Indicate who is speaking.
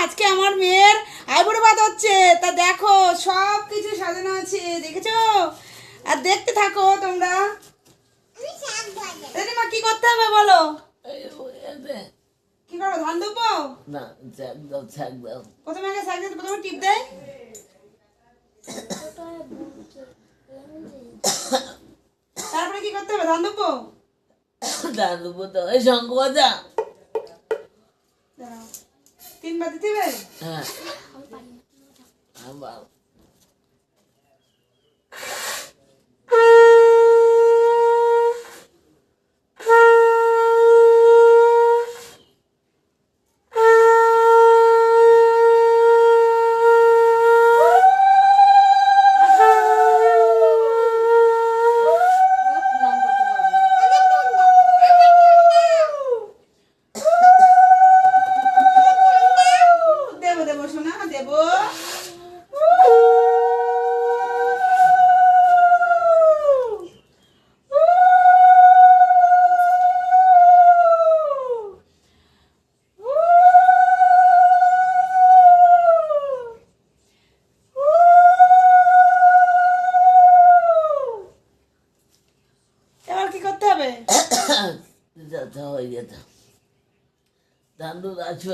Speaker 1: আজকে আমার মেয়ের আইবুড়ো ভাত হচ্ছে, তা দেখো সব কিছু সাজানো আছে, দেখেছো? আর দেখতে থাকো তোমরা। মা কি করতে হবে বলো? কি করো, ধান দেবো
Speaker 2: না? শাক দাও।
Speaker 1: প্রথমে আগে শাক দিতে, প্রথমে টিপ দেয়। তারপরে কি করতে হবে? ধান দেবো।
Speaker 2: ধান দেবো তো, এই শঙ্খ বাজা।
Speaker 1: তিনবার দিতে হবে।
Speaker 2: হ্যাঁ আবার
Speaker 1: দেবো শোনা, দেবো। এবার কি করতে হবে?
Speaker 2: হয়ে যেত ধান দুধ আছে।